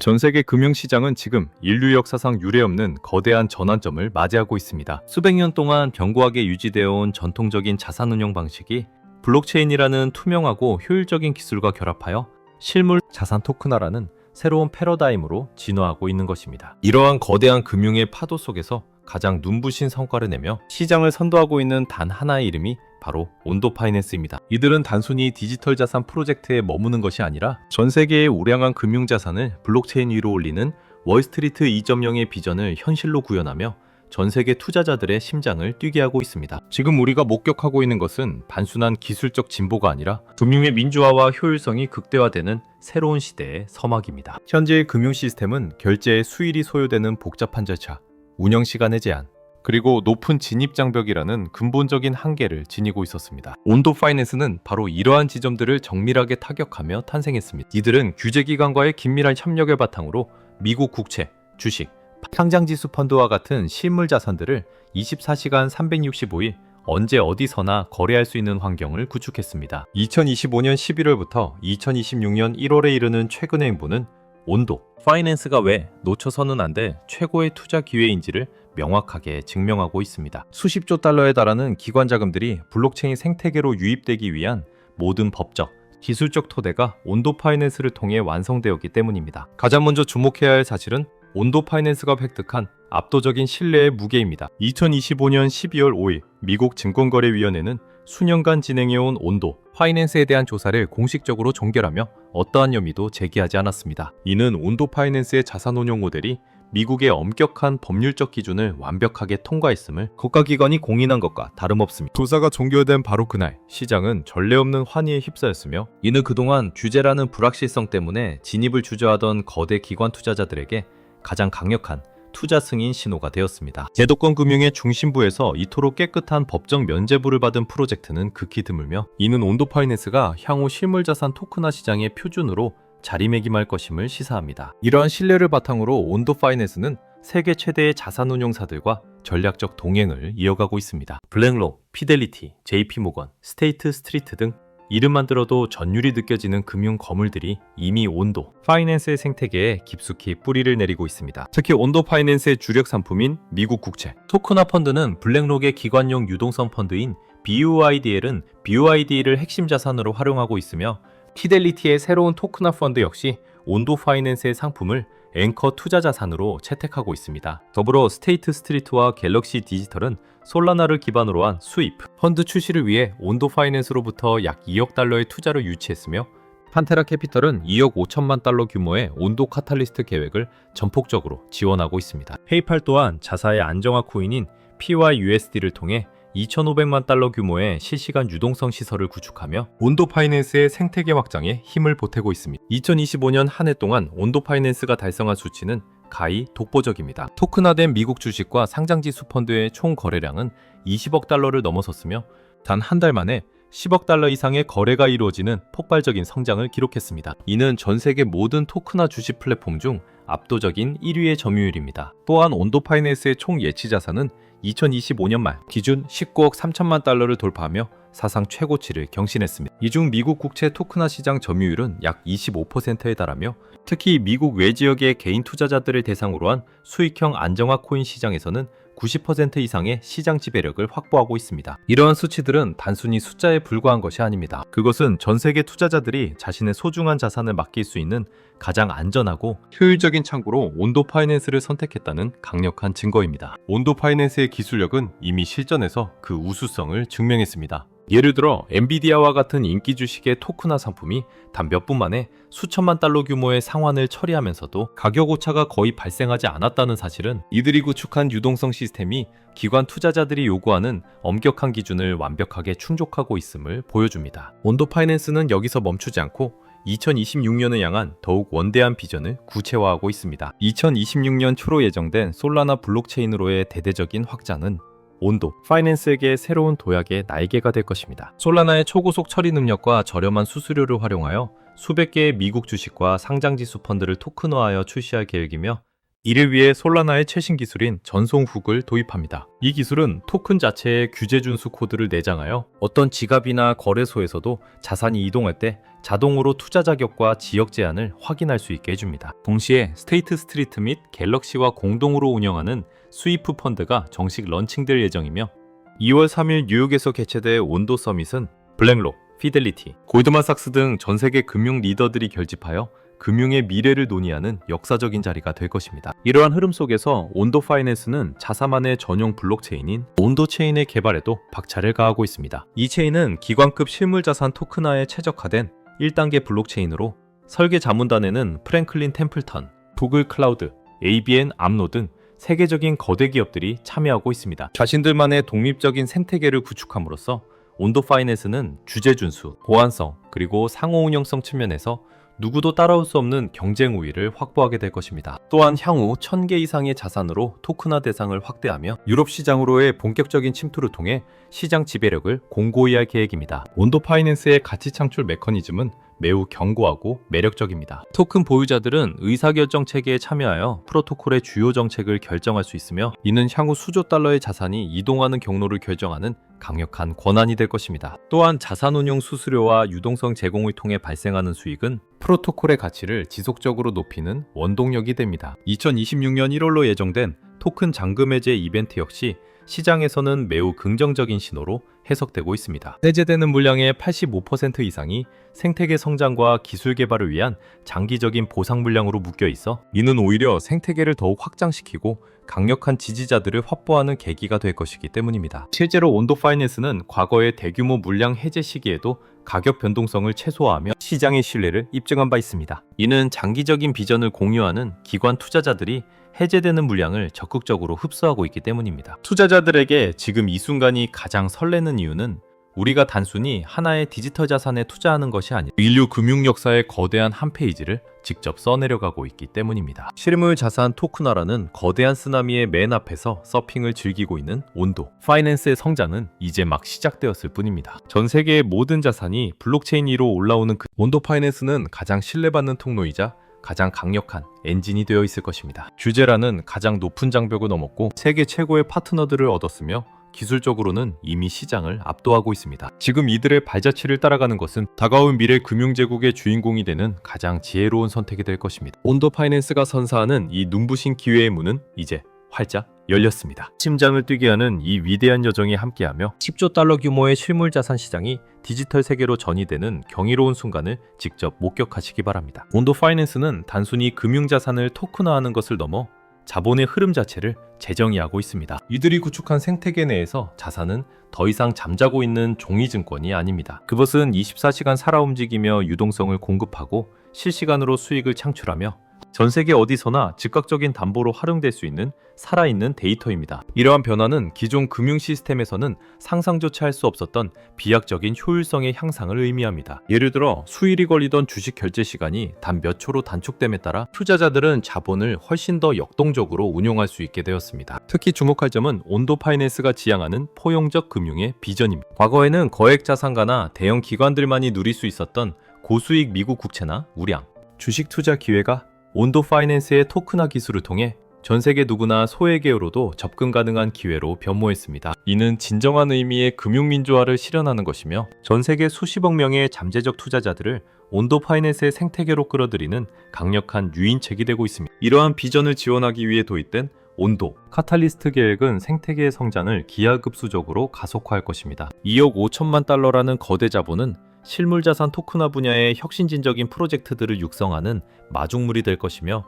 전 세계 금융시장은 지금 인류 역사상 유례없는 거대한 전환점을 맞이하고 있습니다. 수백 년 동안 견고하게 유지되어 온 전통적인 자산 운용 방식이 블록체인이라는 투명하고 효율적인 기술과 결합하여 실물 자산 토큰화라는 새로운 패러다임으로 진화하고 있는 것입니다. 이러한 거대한 금융의 파도 속에서 가장 눈부신 성과를 내며 시장을 선도하고 있는 단 하나의 이름이 바로 온도 파이낸스입니다. 이들은 단순히 디지털 자산 프로젝트에 머무는 것이 아니라 전 세계의 우량한 금융 자산을 블록체인 위로 올리는 월스트리트 2.0의 비전을 현실로 구현하며 전 세계 투자자들의 심장을 뛰게 하고 있습니다. 지금 우리가 목격하고 있는 것은 단순한 기술적 진보가 아니라 금융의 민주화와 효율성이 극대화되는 새로운 시대의 서막입니다. 현재의 금융 시스템은 결제에 수일이 소요되는 복잡한 절차, 운영 시간의 제한, 그리고 높은 진입 장벽이라는 근본적인 한계를 지니고 있었습니다. 온도 파이낸스는 바로 이러한 지점들을 정밀하게 타격하며 탄생했습니다. 이들은 규제기관과의 긴밀한 협력을 바탕으로 미국 국채, 주식, 상장지수 펀드와 같은 실물 자산들을 24시간 365일 언제 어디서나 거래할 수 있는 환경을 구축했습니다. 2025년 11월부터 2026년 1월에 이르는 최근의 행보는 온도 파이낸스가 왜 놓쳐서는 안 될 최고의 투자 기회인지를 명확하게 증명하고 있습니다. 수십조 달러에 달하는 기관 자금들이 블록체인 생태계로 유입되기 위한 모든 법적, 기술적 토대가 온도 파이낸스를 통해 완성되었기 때문입니다. 가장 먼저 주목해야 할 사실은 온도 파이낸스가 획득한 압도적인 신뢰의 무게입니다. 2025년 12월 5일 미국 증권거래위원회는 수년간 진행해온 온도 파이낸스에 대한 조사를 공식적으로 종결하며 어떠한 혐의도 제기하지 않았습니다. 이는 온도 파이낸스의 자산 운용 모델이 미국의 엄격한 법률적 기준을 완벽하게 통과했음을 국가기관이 공인한 것과 다름없습니다. 조사가 종결된 바로 그날 시장은 전례 없는 환희에 휩싸였으며 이는 그동안 규제라는 불확실성 때문에 진입을 주저하던 거대 기관 투자자들에게 가장 강력한 투자 승인 신호가 되었습니다. 제도권 금융의 중심부에서 이토록 깨끗한 법적 면죄부를 받은 프로젝트는 극히 드물며 이는 온도 파이낸스가 향후 실물자산 토큰화 시장의 표준으로 자리매김할 것임을 시사합니다. 이러한 신뢰를 바탕으로 온도 파이낸스는 세계 최대의 자산운용사들과 전략적 동행을 이어가고 있습니다. 블랙록, 피델리티, JP모건, 스테이트 스트리트 등 이름만 들어도 전율이 느껴지는 금융 거물들이 이미 온도 파이낸스의 생태계에 깊숙이 뿌리를 내리고 있습니다. 특히 온도 파이낸스의 주력 상품인 미국 국채, 토큰화 펀드는 블랙록의 기관용 유동성 펀드인 BUIDL은 BUID를 핵심 자산으로 활용하고 있으며 피델리티의 새로운 토큰화 펀드 역시 온도 파이낸스의 상품을 앵커 투자 자산으로 채택하고 있습니다. 더불어 스테이트 스트리트와 갤럭시 디지털은 솔라나를 기반으로 한 수입 펀드 출시를 위해 온도 파이낸스로부터 약 2억 달러의 투자를 유치했으며 판테라 캐피털은 2억 5천만 달러 규모의 온도 카탈리스트 계획을 전폭적으로 지원하고 있습니다. 페이팔 또한 자사의 안정화 코인인 PYUSD를 통해 2,500만 달러 규모의 실시간 유동성 시설을 구축하며 온도 파이낸스의 생태계 확장에 힘을 보태고 있습니다. 2025년 한 해 동안 온도 파이낸스가 달성한 수치는 가히 독보적입니다. 토큰화된 미국 주식과 상장지수 펀드의 총 거래량은 20억 달러를 넘어섰으며 단 한 달 만에 10억 달러 이상의 거래가 이루어지는 폭발적인 성장을 기록했습니다. 이는 전 세계 모든 토큰화 주식 플랫폼 중 압도적인 1위의 점유율입니다. 또한 온도 파이낸스의 총 예치 자산은 2025년 말 기준 19억 3천만 달러를 돌파하며 사상 최고치를 경신했습니다. 이 중 미국 국채 토큰화 시장 점유율은 약 25%에 달하며 특히 미국 외지역의 개인 투자자들을 대상으로 한 수익형 안정화 코인 시장에서는 90% 이상의 시장 지배력을 확보하고 있습니다. 이러한 수치들은 단순히 숫자에 불과한 것이 아닙니다. 그것은 전 세계 투자자들이 자신의 소중한 자산을 맡길 수 있는 가장 안전하고 효율적인 창구로 온도 파이낸스를 선택했다는 강력한 증거입니다. 온도 파이낸스의 기술력은 이미 실전에서 그 우수성을 증명했습니다. 예를 들어 엔비디아와 같은 인기 주식의 토큰화 상품이 단 몇 분 만에 수천만 달러 규모의 상환을 처리하면서도 가격 오차가 거의 발생하지 않았다는 사실은 이들이 구축한 유동성 시스템이 기관 투자자들이 요구하는 엄격한 기준을 완벽하게 충족하고 있음을 보여줍니다. 온도 파이낸스는 여기서 멈추지 않고 2026년을 향한 더욱 원대한 비전을 구체화하고 있습니다. 2026년 초로 예정된 솔라나 블록체인으로의 대대적인 확장은 온도 파이낸스에게 새로운 도약의 날개가 될 것입니다. 솔라나의 초고속 처리 능력과 저렴한 수수료를 활용하여 수백 개의 미국 주식과 상장지수 펀드를 토큰화하여 출시할 계획이며 이를 위해 솔라나의 최신 기술인 전송훅을 도입합니다. 이 기술은 토큰 자체에 규제 준수 코드를 내장하여 어떤 지갑이나 거래소에서도 자산이 이동할 때 자동으로 투자 자격과 지역 제한을 확인할 수 있게 해줍니다. 동시에 스테이트 스트리트 및 갤럭시와 공동으로 운영하는 스위프 펀드가 정식 런칭될 예정이며 2월 3일 뉴욕에서 개최될 온도 서밋은 블랙록, 피델리티, 골드만삭스 등 전 세계 금융 리더들이 결집하여 금융의 미래를 논의하는 역사적인 자리가 될 것입니다. 이러한 흐름 속에서 온도 파이낸스는 자사만의 전용 블록체인인 온도 체인의 개발에도 박차를 가하고 있습니다. 이 체인은 기관급 실물자산 토큰화에 최적화된 1단계 블록체인으로 설계 자문단에는 프랭클린 템플턴, 구글 클라우드, ABN 암로 등 세계적인 거대 기업들이 참여하고 있습니다. 자신들만의 독립적인 생태계를 구축함으로써 온도 파이낸스는 주제 준수, 보안성, 그리고 상호 운영성 측면에서 누구도 따라올 수 없는 경쟁 우위를 확보하게 될 것입니다. 또한 향후 1000개 이상의 자산으로 토큰화 대상을 확대하며 유럽 시장으로의 본격적인 침투를 통해 시장 지배력을 공고히 할 계획입니다. 온도 파이낸스의 가치 창출 메커니즘은 매우 견고하고 매력적입니다. 토큰 보유자들은 의사결정 체계에 참여하여 프로토콜의 주요 정책을 결정할 수 있으며 이는 향후 수조 달러의 자산이 이동하는 경로를 결정하는 강력한 권한이 될 것입니다. 또한 자산운용 수수료와 유동성 제공을 통해 발생하는 수익은 프로토콜의 가치를 지속적으로 높이는 원동력이 됩니다. 2026년 1월로 예정된 토큰 잔금 해제 이벤트 역시 시장에서는 매우 긍정적인 신호로 해석되고 있습니다. 해제되는 물량의 85% 이상이 생태계 성장과 기술 개발을 위한 장기적인 보상 물량으로 묶여 있어 이는 오히려 생태계를 더욱 확장시키고 강력한 지지자들을 확보하는 계기가 될 것이기 때문입니다. 실제로 온도 파이낸스는 과거의 대규모 물량 해제 시기에도 가격 변동성을 최소화하며 시장의 신뢰를 입증한 바 있습니다. 이는 장기적인 비전을 공유하는 기관 투자자들이 해제되는 물량을 적극적으로 흡수하고 있기 때문입니다. 투자자들에게 지금 이 순간이 가장 설레는 이유는 우리가 단순히 하나의 디지털 자산에 투자하는 것이 아니라 인류 금융 역사의 거대한 한 페이지를 직접 써내려가고 있기 때문입니다. 실물 자산 토큰화라는 거대한 쓰나미의 맨 앞에서 서핑을 즐기고 있는 온도 파이낸스의 성장은 이제 막 시작되었을 뿐입니다. 전 세계의 모든 자산이 블록체인 위로 올라오는 온도 파이낸스는 가장 신뢰받는 통로이자 가장 강력한 엔진이 되어 있을 것입니다. 규제라는 가장 높은 장벽을 넘었고 세계 최고의 파트너들을 얻었으며 기술적으로는 이미 시장을 압도하고 있습니다. 지금 이들의 발자취를 따라가는 것은 다가올 미래 금융제국의 주인공이 되는 가장 지혜로운 선택이 될 것입니다. 온도 파이낸스가 선사하는 이 눈부신 기회의 문은 이제 활짝 열렸습니다. 심장을 뛰게 하는 이 위대한 여정이 함께하며 10조 달러 규모의 실물 자산 시장이 디지털 세계로 전이되는 경이로운 순간을 직접 목격하시기 바랍니다. 온도 파이낸스는 단순히 금융 자산을 토큰화하는 것을 넘어 자본의 흐름 자체를 재정의하고 있습니다. 이들이 구축한 생태계 내에서 자산은 더 이상 잠자고 있는 종이증권이 아닙니다. 그것은 24시간 살아 움직이며 유동성을 공급하고 실시간으로 수익을 창출하며 전 세계 어디서나 즉각적인 담보로 활용될 수 있는 살아있는 데이터입니다. 이러한 변화는 기존 금융 시스템에서는 상상조차 할 수 없었던 비약적인 효율성의 향상을 의미합니다. 예를 들어 수일이 걸리던 주식 결제 시간이 단 몇 초로 단축됨에 따라 투자자들은 자본을 훨씬 더 역동적으로 운용할 수 있게 되었습니다. 특히 주목할 점은 온도 파이낸스가 지향하는 포용적 금융의 비전입니다. 과거에는 거액 자산가나 대형 기관들만이 누릴 수 있었던 고수익 미국 국채나 우량, 주식 투자 기회가 온도 파이낸스의 토큰화 기술을 통해 전 세계 누구나 소액계열로도 접근 가능한 기회로 변모했습니다. 이는 진정한 의미의 금융민주화를 실현하는 것이며 전 세계 수십억 명의 잠재적 투자자들을 온도 파이낸스의 생태계로 끌어들이는 강력한 유인책이 되고 있습니다. 이러한 비전을 지원하기 위해 도입된 온도 카탈리스트 계획은 생태계의 성장을 기하급수적으로 가속화할 것입니다. 2억 5천만 달러라는 거대 자본은 실물자산 토큰화 분야의 혁신진적인 프로젝트들을 육성하는 마중물이 될 것이며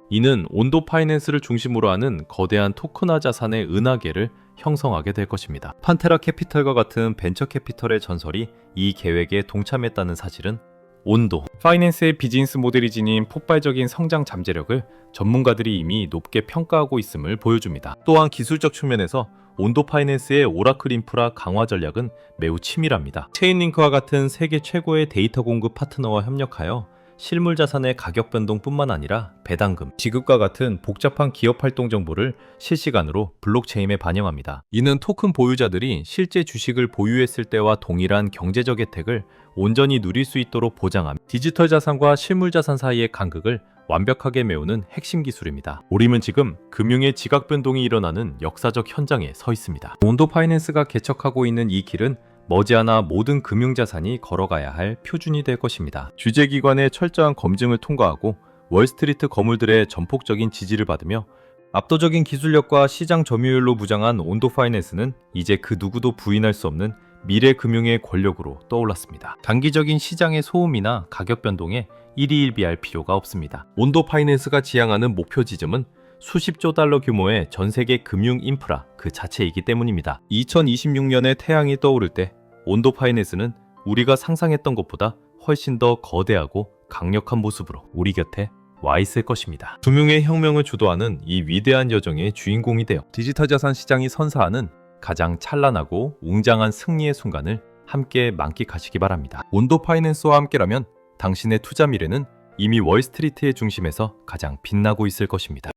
이는 온도 파이낸스를 중심으로 하는 거대한 토큰화 자산의 은하계를 형성하게 될 것입니다. 판테라 캐피털과 같은 벤처 캐피털의 전설이 이 계획에 동참했다는 사실은 온도 파이낸스의 비즈니스 모델이 지닌 폭발적인 성장 잠재력을 전문가들이 이미 높게 평가하고 있음을 보여줍니다. 또한 기술적 측면에서 온도 파이낸스의 오라클 인프라 강화 전략은 매우 치밀합니다. 체인링크와 같은 세계 최고의 데이터 공급 파트너와 협력하여 실물 자산의 가격 변동뿐만 아니라 배당금, 지급과 같은 복잡한 기업 활동 정보를 실시간으로 블록체인에 반영합니다. 이는 토큰 보유자들이 실제 주식을 보유했을 때와 동일한 경제적 혜택을 온전히 누릴 수 있도록 보장하며 디지털 자산과 실물 자산 사이의 간극을 완벽하게 메우는 핵심 기술입니다. 오림은 지금 금융의 지각 변동이 일어나는 역사적 현장에 서 있습니다. 온도 파이낸스가 개척하고 있는 이 길은 머지않아 모든 금융자산이 걸어가야 할 표준이 될 것입니다. 주재기관의 철저한 검증을 통과하고 월스트리트 거물들의 전폭적인 지지를 받으며 압도적인 기술력과 시장 점유율로 무장한 온도 파이낸스는 이제 그 누구도 부인할 수 없는 미래 금융의 권력으로 떠올랐습니다. 단기적인 시장의 소음이나 가격 변동에 일희일비할 필요가 없습니다. 온도 파이낸스가 지향하는 목표 지점은 수십조 달러 규모의 전 세계 금융 인프라 그 자체이기 때문입니다. 2026년에 태양이 떠오를 때 온도 파이낸스는 우리가 상상했던 것보다 훨씬 더 거대하고 강력한 모습으로 우리 곁에 와 있을 것입니다. 금융의 혁명을 주도하는 이 위대한 여정의 주인공이 되어 디지털 자산 시장이 선사하는 가장 찬란하고 웅장한 승리의 순간을 함께 만끽하시기 바랍니다. 온도 파이낸스와 함께라면 당신의 투자 미래는 이미 월스트리트의 중심에서 가장 빛나고 있을 것입니다.